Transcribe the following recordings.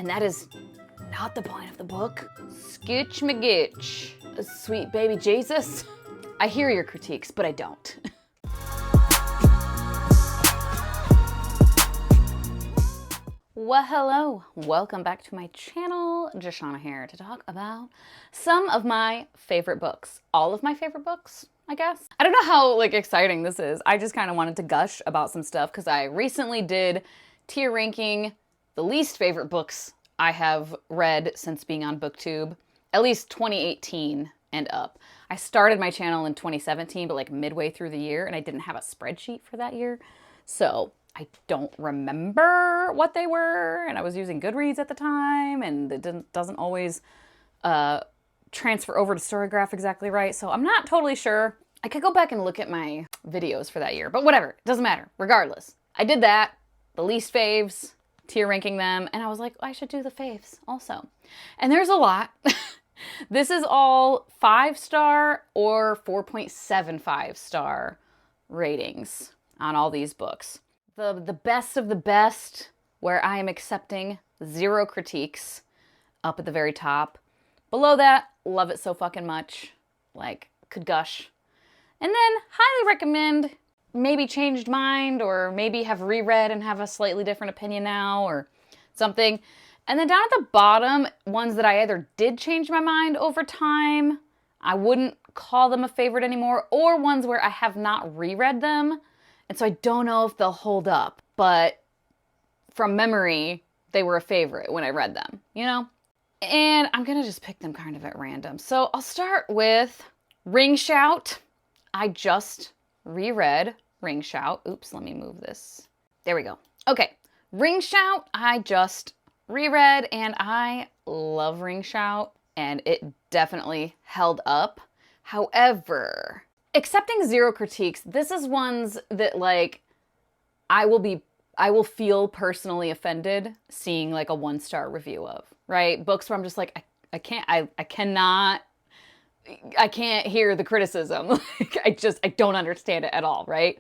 and that is not the point of the book. Scooch McGooch, sweet baby Jesus. I hear your critiques, but I don't. Well, hello, welcome back to my channel. Joshana here to talk about some of my favorite books. All of my favorite books, I guess. I don't know how exciting this is. I just kind of wanted to gush about some stuff because I recently did tier ranking the least favorite books I have read since being on BookTube, at least 2018 and up. I started my channel in 2017, but midway through the year, and I didn't have a spreadsheet for that year. So I don't remember what they were, and I was using Goodreads at the time, and it doesn't always transfer over to Storygraph exactly right, so I'm not totally sure. I could go back and look at my videos for that year, but whatever, it doesn't matter. Regardless, I did that, the least faves, tier ranking them, and I was like, I should do the faves also. And there's a lot. This is all 5-star or 4.75 star ratings on all these books. The best of the best, where I am accepting 0 critiques, up at the very top. Below that, love it so fucking much, could gush. And then highly recommend, maybe changed mind, or maybe have reread and have a slightly different opinion now, or something. And then down at the bottom, ones that I either did change my mind over time, I wouldn't call them a favorite anymore, or ones where I have not reread them. And so I don't know if they'll hold up, but from memory, they were a favorite when I read them, you know? And I'm gonna just pick them kind of at random. So I'll start with Ring Shout. I just reread Ring Shout. Oops, let me move this. There we go. Okay, Ring Shout, I just reread, and I love Ring Shout, and it definitely held up. However, accepting 0 critiques, this is ones that I will feel personally offended seeing a 1-star review of, right? Books where I'm just I can't hear the criticism. I don't understand it at all, right?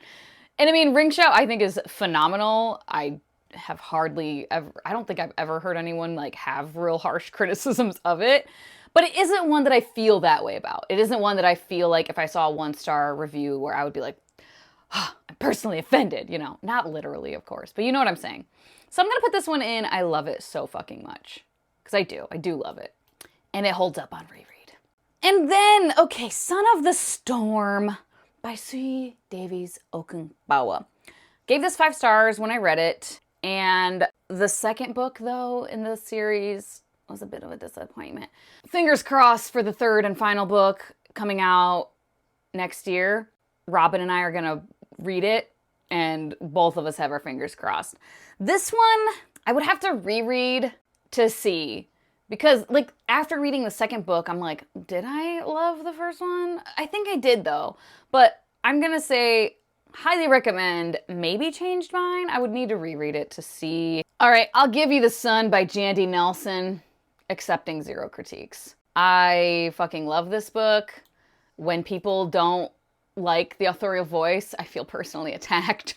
And I mean, Ring Shout I think is phenomenal. I don't think I've ever heard anyone have real harsh criticisms of it. But it isn't one that I feel that way about. It isn't one that I feel if I saw a 1-star review where I would be I'm personally offended, you know. Not literally, of course, but you know what I'm saying. So I'm going to put this one in. I love it so fucking much. Because I do love it. And it holds up on reread. And then, okay, Son of the Storm by Sui Davies Okunbawa. Gave this 5 stars when I read it. And the second book, though, in the series was a bit of a disappointment. Fingers crossed for the 3rd and final book coming out next year. Robin and I are gonna read it, and both of us have our fingers crossed. This one, I would have to reread to see, because after reading the second book, I'm did I love the first one? I think I did though, but I'm gonna say highly recommend, maybe changed mine. I would need to reread it to see. All right, I'll give you The Sun by Jandy Nelson. Accepting 0 critiques. I fucking love this book. When people don't like the authorial voice, I feel personally attacked.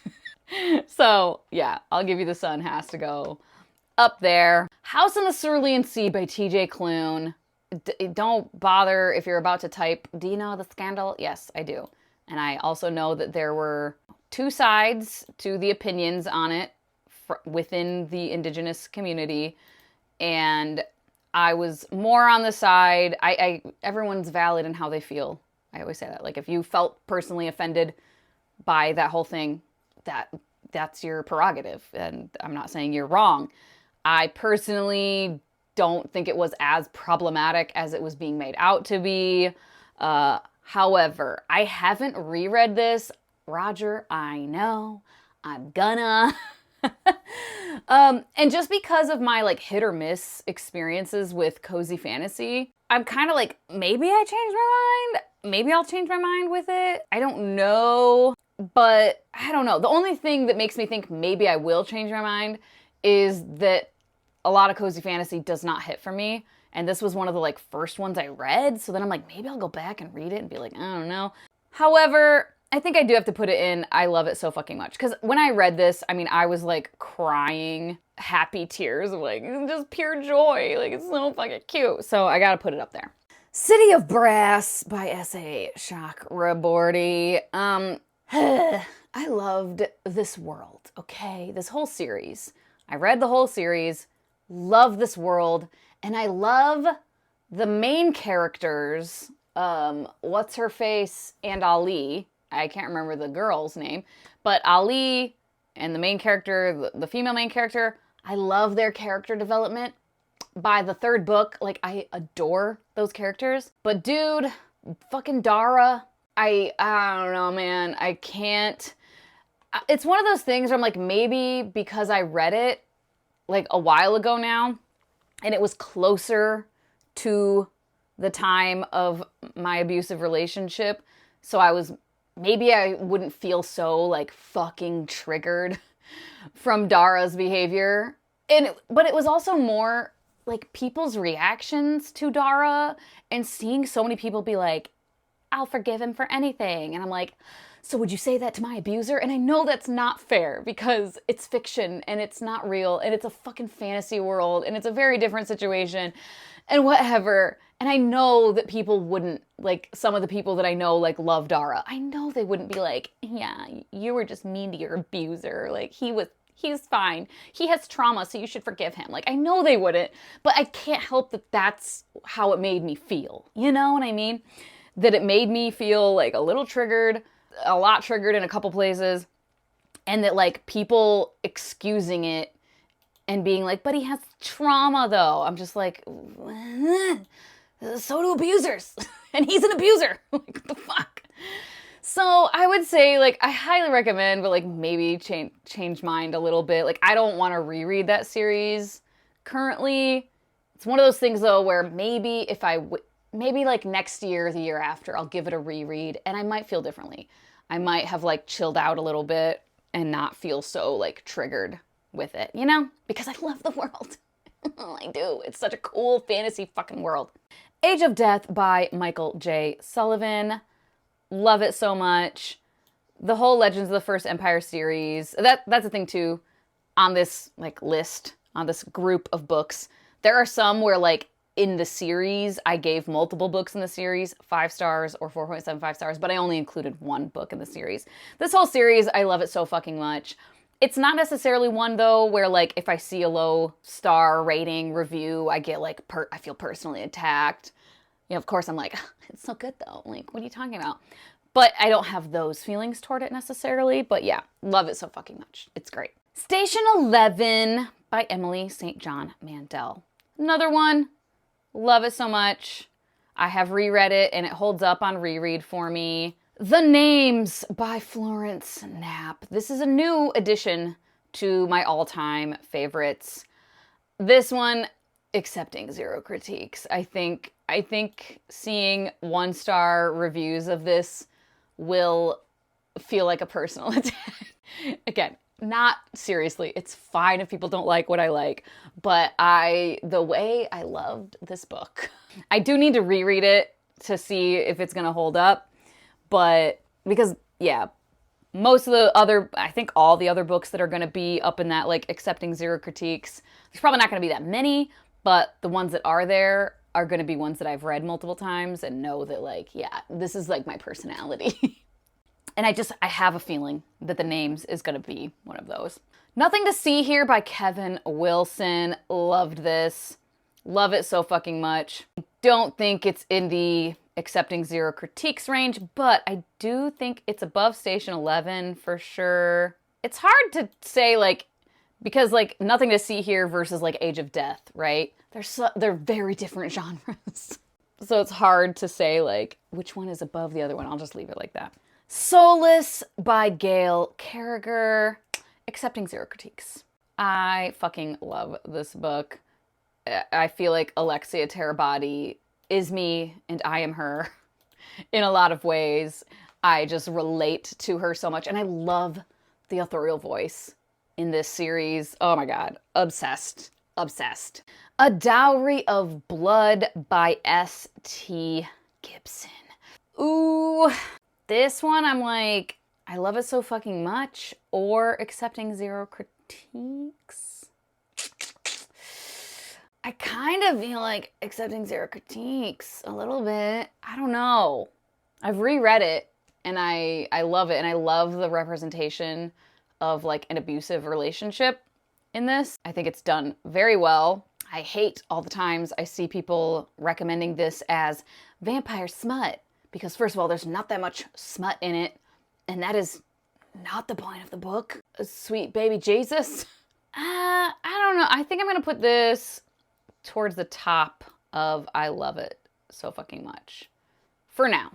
So yeah, I'll give you The Sun has to go up there. House in the Cerulean Sea by TJ Klune. Don't bother if you're about to type, do you know the scandal? Yes, I do. And I also know that there were 2 sides to the opinions on it within the Indigenous community. And I was more on the side, everyone's valid in how they feel. I always say that. If you felt personally offended by that whole thing, that's your prerogative. And I'm not saying you're wrong. I personally don't think it was as problematic as it was being made out to be. However, I haven't reread this. Roger, I know. I'm gonna. And just because of my hit or miss experiences with cozy fantasy, I'm kind of maybe I changed my mind. Maybe I'll change my mind with it. I don't know, but I don't know. The only thing that makes me think maybe I will change my mind is that a lot of cozy fantasy does not hit for me. And this was one of the first ones I read. So then I'm maybe I'll go back and read it and be I don't know. However, I think I do have to put it in. I love it so fucking much. Because when I read this, I mean, I was crying happy tears of like just pure joy. Like it's so fucking cute. So I gotta put it up there. City of Brass by S.A. Chakraborty. I loved this world, okay? This whole series. I read the whole series, love this world, and I love the main characters, what's her face and Ali. I can't remember the girl's name, but Ali and the main character, the female main character, I love their character development. By the third book, like, I adore those characters. But dude, fucking Dara, I don't know, man. I can't. It's one of those things where I'm like, maybe because I read it like a while ago now, and it was closer to the time of my abusive relationship, so maybe I wouldn't feel so like fucking triggered from Dara's behavior. But it was also more like people's reactions to Dara and seeing so many people be like, I'll forgive him for anything. And I'm like, so would you say that to my abuser? And I know that's not fair because it's fiction and it's not real and it's a fucking fantasy world and it's a very different situation and whatever. And I know that people wouldn't, like, some of the people that I know, like, love Dara. I know they wouldn't be like, yeah, you were just mean to your abuser. Like, he's fine. He has trauma, so you should forgive him. Like, I know they wouldn't, but I can't help that that's how it made me feel. You know what I mean? That it made me feel, like, a little triggered, a lot triggered in a couple places, and that, like, people excusing it and being like, but he has trauma, though. I'm just like, so do abusers. And he's an abuser. Like, what the fuck? So I would say, like, I highly recommend, but, like, maybe change mind a little bit. Like, I don't want to reread that series currently. It's one of those things, though, where maybe maybe, like, next year or the year after, I'll give it a reread, and I might feel differently. I might have, like, chilled out a little bit and not feel so, like, triggered with it, you know? Because I love the world. I do. It's such a cool fantasy fucking world. Age of Death by Michael J. Sullivan. Love it so much. The whole Legends of the First Empire series. That's the thing too. On this like list, on this group of books, there are some where like in the series, I gave multiple books in the series 5 stars or 4.75 stars, but I only included one book in the series. This whole series, I love it so fucking much. It's not necessarily one though where like if I see a low star rating review, I get like I feel personally attacked. You know, of course I'm like, it's so good though. Like, what are you talking about? But I don't have those feelings toward it necessarily. But yeah, love it so fucking much. It's great. Station 11 by Emily St. John Mandel. Another one. Love it so much. I have reread it and it holds up on reread for me. The Names by Florence Knapp. This is a new addition to my all-time favorites. This one, accepting 0 critiques. I think seeing 1-star reviews of this will feel like a personal attack. Again, not seriously. It's fine if people don't like what I like, but the way I loved this book. I do need to reread it to see if it's going to hold up, but because, yeah, most of the other, I think all the other books that are going to be up in that, like, accepting 0 critiques, there's probably not going to be that many, but the ones that are there are going to be ones that I've read multiple times and know that, like, yeah, this is, like, my personality. And I have a feeling that The Names is going to be one of those. Nothing to See Here by Kevin Wilson. Loved this. Love it so fucking much. Don't think it's in the accepting 0 critiques range, but I do think it's above Station 11 for sure. It's hard to say, like, because, like, Nothing to See Here versus, like, Age of Death, right? They're very different genres. So it's hard to say, like, which one is above the other one. I'll just leave it like that. Solace by Gail Carriger. Accepting 0 critiques. I fucking love this book. I feel like Alexia Terabody is me and I am her in a lot of ways. I just relate to her so much. And I love the authorial voice in this series. Oh my God. Obsessed. Obsessed. A Dowry of Blood by S.T. Gibson. Ooh. This one, I'm like, I love it so fucking much, or accepting 0 critiques. I kind of feel like accepting zero critiques a little bit. I don't know. I've reread it and I love it, and I love the representation of like an abusive relationship in this. I think it's done very well. I hate all the times I see people recommending this as vampire smut, because first of all, there's not that much smut in it, and that is not the point of the book. Sweet baby Jesus. I don't know. I think I'm gonna put this towards the top of I love it so fucking much. For now.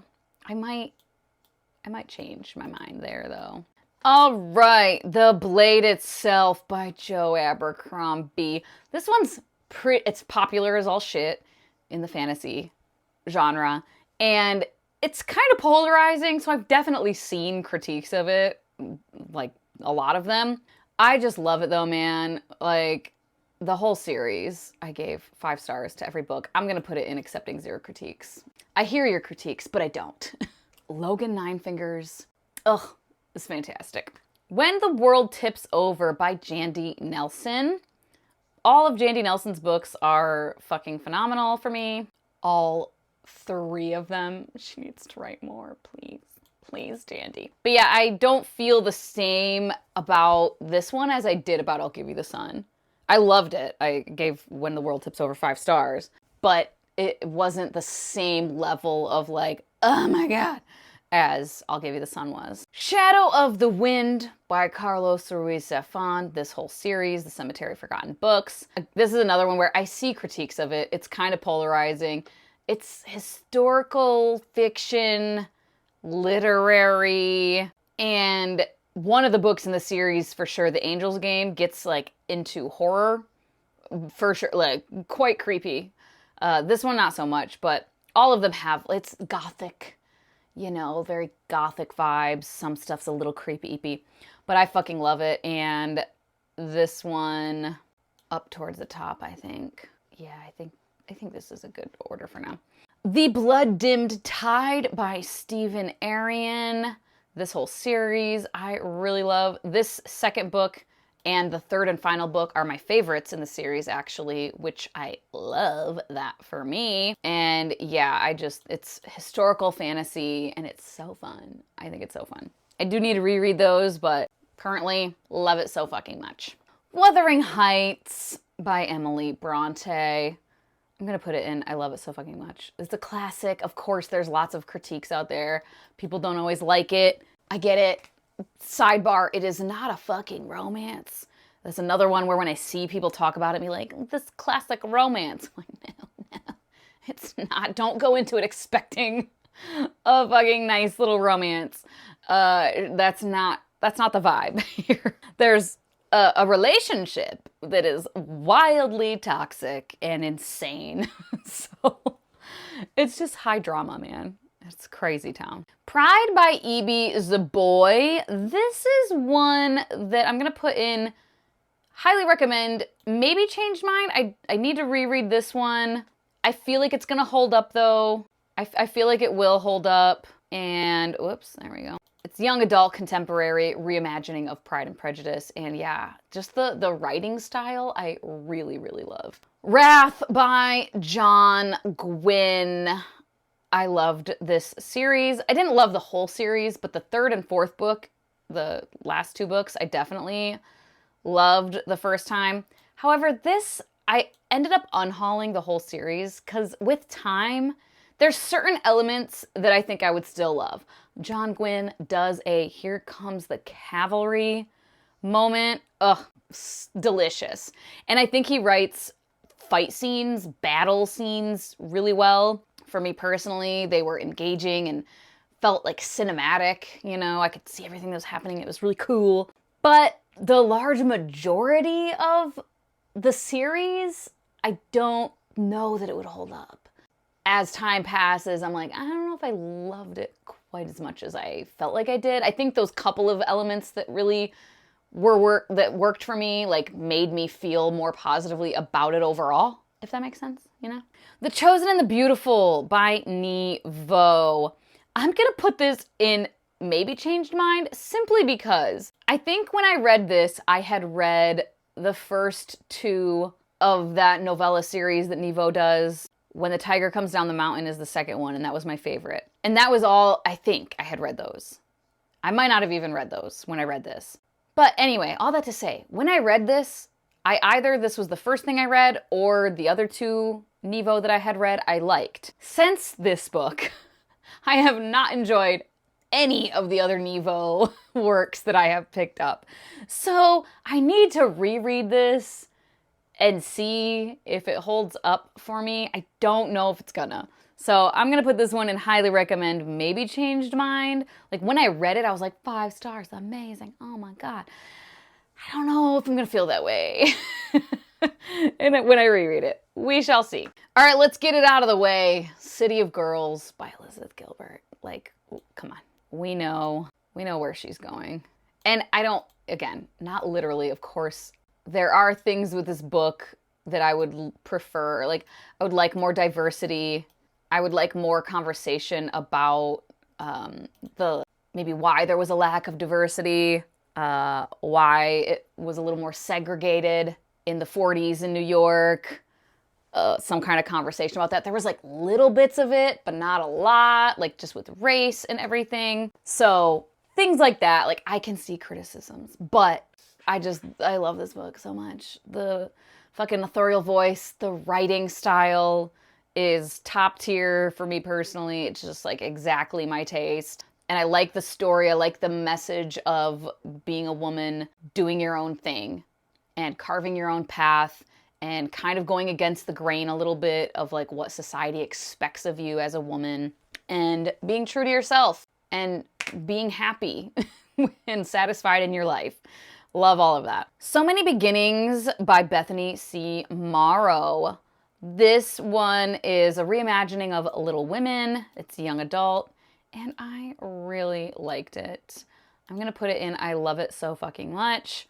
I might change my mind there though. All right, The Blade Itself by Joe Abercrombie. This one's it's popular as all shit in the fantasy genre, and it's kind of polarizing, so I've definitely seen critiques of it, like a lot of them. I just love it though, man. Like, the whole series, I gave 5 stars to every book. I'm gonna put it in accepting zero critiques. I hear your critiques, but I don't. Logan Nine Fingers. Ugh, it's fantastic. When the World Tips Over by Jandy Nelson. All of Jandy Nelson's books are fucking phenomenal for me. All 3 of them. She needs to write more, please. Please, Jandy. But yeah, I don't feel the same about this one as I did about I'll Give You the Sun. I loved it. I gave When the World Tips Over 5 stars, but it wasn't the same level of like, oh my God, as I'll Give You the Sun was. Shadow of the Wind by Carlos Ruiz Zafón. This whole series, The Cemetery of Forgotten Books. This is another one where I see critiques of it. It's kind of polarizing. It's historical fiction, literary, and one of the books in the series, for sure, The Angel's Game, gets like into horror, for sure, like quite creepy. This one, not so much, but all of them have, it's gothic, you know, very gothic vibes. Some stuff's a little creepy, but I fucking love it. And this one up towards the top, I think. Yeah, I think this is a good order for now. The Blood-Dimmed Tide by Stephen Arion. This whole series I really love. This second book and the third and final book are my favorites in the series, actually, which I love that for me. And yeah, it's historical fantasy and it's so fun. I think it's so fun. I do need to reread those, but currently love it so fucking much. Wuthering Heights by Emily Bronte. I'm gonna put it in I love it so fucking much. It's a classic. Of course, there's lots of critiques out there. People don't always like it. I get it. Sidebar, it is not a fucking romance. That's another one where when I see people talk about it, be like, this classic romance. I'm like, no, it's not. Don't go into it expecting a fucking nice little romance. That's not the vibe here. There's a relationship that is wildly toxic and insane. So it's just high drama, man. It's crazy town. Pride by E.B. Zaboy. This is one that I'm going to put in highly recommend. Maybe changed mine. I need to reread this one. I feel like it's going to hold up, though. I feel like it will hold up. And, whoops, there we go. It's young adult contemporary reimagining of Pride and Prejudice. And yeah, just the writing style I really, really love. Wrath by John Gwynne. I loved this series. I didn't love the whole series, but the third and fourth book, the last 2 books, I definitely loved the first time. However, this, I ended up unhauling the whole series because with time, there's certain elements that I think I would still love. John Gwynne does a Here Comes the Cavalry moment. Ugh, delicious. And I think he writes fight scenes, battle scenes really well. For me personally, they were engaging and felt like cinematic. You know, I could see everything that was happening. It was really cool. But the large majority of the series, I don't know that it would hold up. As time passes, I'm like, I don't know if I loved it quite as much as I felt like I did. I think those couple of elements that really that worked for me, like made me feel more positively about it overall, if that makes sense, you know? The Chosen and the Beautiful by Nhi Vo. I'm gonna put this in maybe changed mind simply because I think when I read this, I had read the first 2 of that novella series that Niveau does. When the Tiger Comes Down the Mountain is the second one, and that was my favorite. And that was all, I think, I had read those. I might not have even read those when I read this. But anyway, all that to say, when I read this, this was the first thing I read, or the other two Niveau that I had read, I liked. Since this book, I have not enjoyed any of the other Niveau works that I have picked up. So I need to reread this and see if it holds up for me. I don't know if it's gonna. So I'm gonna put this one in highly recommend, maybe changed mind. Like when I read it, I was like, 5 stars, amazing, oh my God. I don't know if I'm gonna feel that way. And when I reread it, we shall see. All right, let's get it out of the way. City of Girls by Elizabeth Gilbert. Like, come on, we know where she's going. And I don't, again, not literally, of course, there are things with this book that I would prefer. Like, I would like more diversity. I would like more conversation about maybe why there was a lack of diversity, why it was a little more segregated in the 40s in New York. Some kind of conversation about that. There was like little bits of it, but not a lot, like just with race and everything. So things like that, like I can see criticisms, but I love this book so much. The fucking authorial voice, the writing style is top tier for me personally. It's just like exactly my taste. And I like the story. I like the message of being a woman, doing your own thing and carving your own path and kind of going against the grain a little bit of like what society expects of you as a woman and being true to yourself and being happy and satisfied in your life. Love all of that. So Many Beginnings by Bethany C. Morrow. This one is a reimagining of Little Women. It's a young adult, and I really liked it. I'm gonna put it in I love it so fucking much.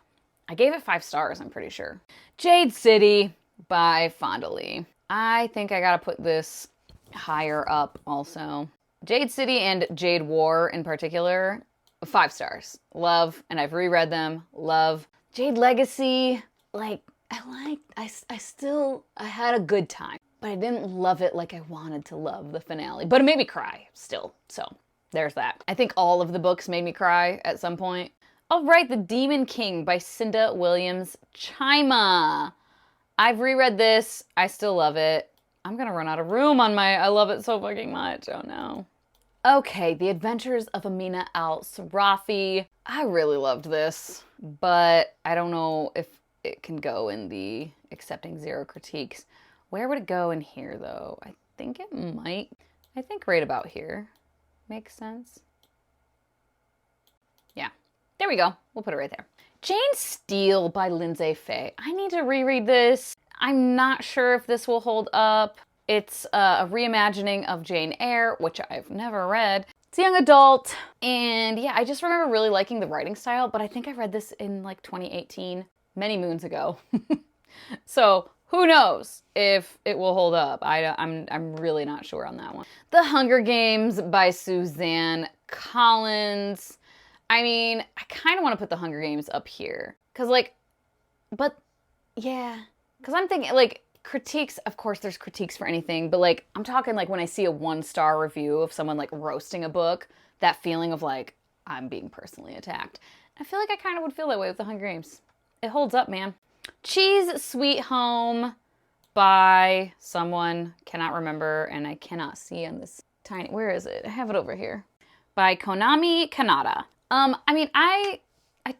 I gave it 5 stars, I'm pretty sure. Jade City by Fonda Lee. I think I gotta put this higher up also. Jade City and Jade War in particular, 5 stars. Love, and I've reread them. Love. Jade Legacy, like, I had a good time, but I didn't love it like I wanted to love the finale. But it made me cry still, so there's that. I think all of the books made me cry at some point. All right, The Demon King by Cinda Williams Chima. I've reread this. I still love it. I'm gonna run out of room on my I love it so fucking much. Oh no. Okay, The Adventures of Amina al-Sarafi. I really loved this, but I don't know if it can go in the accepting 0 critiques. Where would it go in here though? I think it might. I think right about here. Makes sense. Yeah, there we go. We'll put it right there. Jane Steele by Lindsay Fay. I need to reread this. I'm not sure if this will hold up. It's a reimagining of Jane Eyre, which I've never read. It's a young adult, and yeah, I just remember really liking the writing style, but I think I read this in like 2018, many moons ago. So who knows if it will hold up. I'm really not sure on that one. The Hunger Games by Suzanne Collins. I mean, I kind of want to put The Hunger Games up here, because I'm thinking like, critiques, of course there's critiques for anything, but like I'm talking like when I see a 1-star review of someone like roasting a book, that feeling of like I'm being personally attacked. I feel like I kind of would feel that way with The Hunger Games. It holds up, man. Cheese Sweet Home by someone, cannot remember, and I cannot see on this tiny, where is it? I have it over here. By Konami Kanata. I mean, I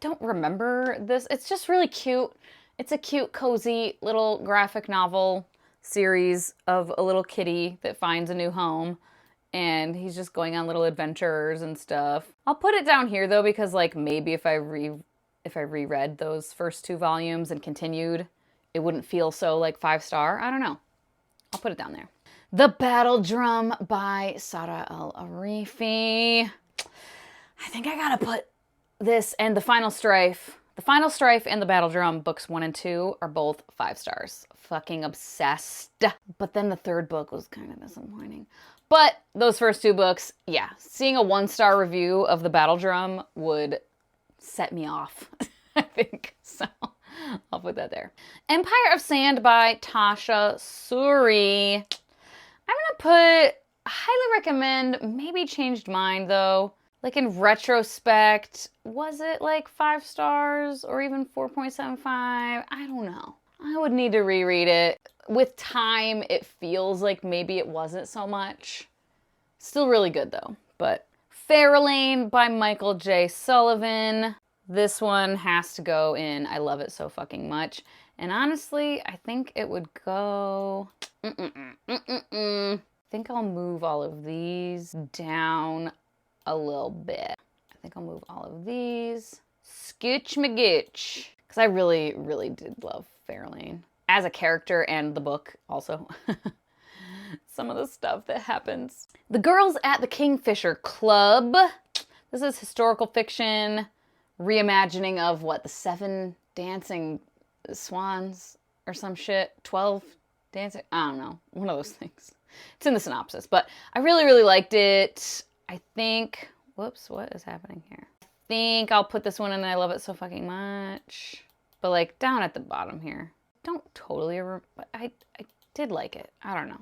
don't remember this. It's just really cute. It's a cute, cozy little graphic novel series of a little kitty that finds a new home, and he's just going on little adventures and stuff. I'll put it down here though, because like maybe if I reread those first 2 volumes and continued, it wouldn't feel so like 5-star. I don't know. I'll put it down there. The Battle Drum by Sara Al-Arifi. I think I gotta put this and The Final Strife. The Final Strife and The Battle Drum, books 1 and 2, are both 5 stars. Fucking obsessed. But then the 3rd book was kind of disappointing. But those first 2 books, yeah. Seeing a 1-star review of The Battle Drum would set me off, I think. So I'll put that there. Empire of Sand by Tasha Suri. I'm gonna put highly recommend, maybe changed mind though. Like in retrospect, was it like 5 stars or even 4.75? I don't know. I would need to reread it. With time, it feels like maybe it wasn't so much. Still really good though. But Fairlane by Michael J. Sullivan. This one has to go in I love it so fucking much. And honestly, I think it would go... I think I'll move all of these down a little bit. I think I'll move all of these. Scooch McGooch. Because I really, really did love Fairlane. As a character and the book also. Some of the stuff that happens. The Girls at the Kingfisher Club. This is historical fiction. Reimagining of what? The 7 dancing swans or some shit? 12 dancing? I don't know. One of those things. It's in the synopsis. But I really, really liked it. I think, whoops, what is happening here? I think I'll put this one in I love it so fucking much. But like down at the bottom here. Don't totally, but I did like it. I don't know.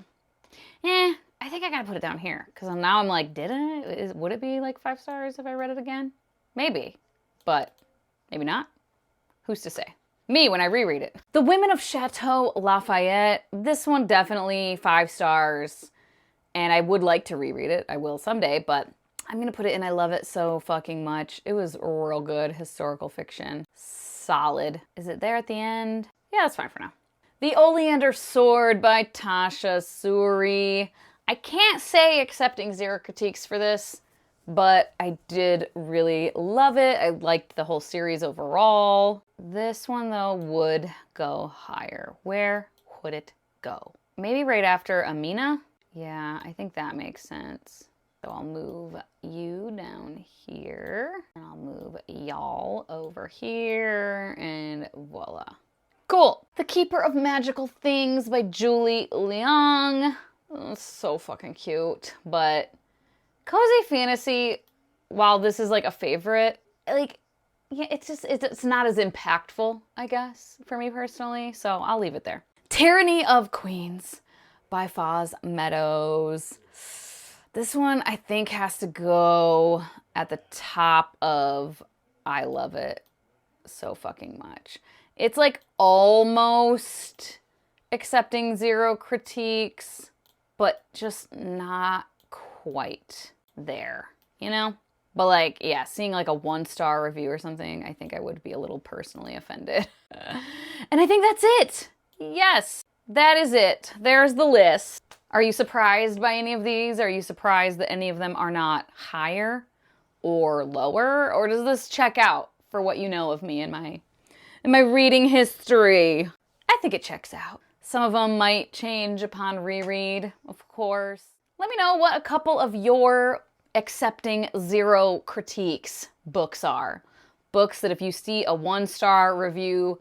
I think I gotta put it down here. Because now I'm like, would it be like 5 stars if I read it again? Maybe. But maybe not. Who's to say? Me when I reread it. The Women of Chateau Lafayette. This one definitely 5 stars. And I would like to reread it. I will someday, but I'm gonna put it in I love it so fucking much. It was real good historical fiction. Solid. Is it there at the end? Yeah, that's fine for now. The Oleander Sword by Tasha Suri. I can't say accepting 0 critiques for this, but I did really love it. I liked the whole series overall. This one though would go higher. Where would it go? Maybe right after Amina? Yeah, I think that makes sense. So I'll move you down here, and I'll move y'all over here, and voila. Cool. The Keeper of Magical Things by Julie Leong. Oh, so fucking cute. But cozy fantasy, while this is like a favorite, like, yeah, it's not as impactful, I guess, for me personally. So I'll leave it there. Tyranny of Queens by Foz Meadows. This one I think has to go at the top of I love it so fucking much. It's like almost accepting 0 critiques, but just not quite there, you know? But like, yeah, seeing like a 1-star review or something, I think I would be a little personally offended. And I think that's it. Yes, that is it. There's the list. Are you surprised by any of these? Are you surprised that any of them are not higher or lower? Or does this check out for what you know of me and my reading history? I think it checks out. Some of them might change upon reread, of course. Let me know what a couple of your accepting 0 critiques books are. Books that if you see a 1-star review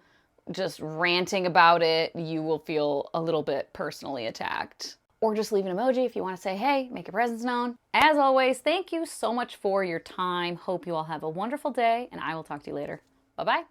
just ranting about it, you will feel a little bit personally attacked. Or just leave an emoji if you want to say, hey, make your presence known. As always, thank you so much for your time. Hope you all have a wonderful day, and I will talk to you later. Bye-bye.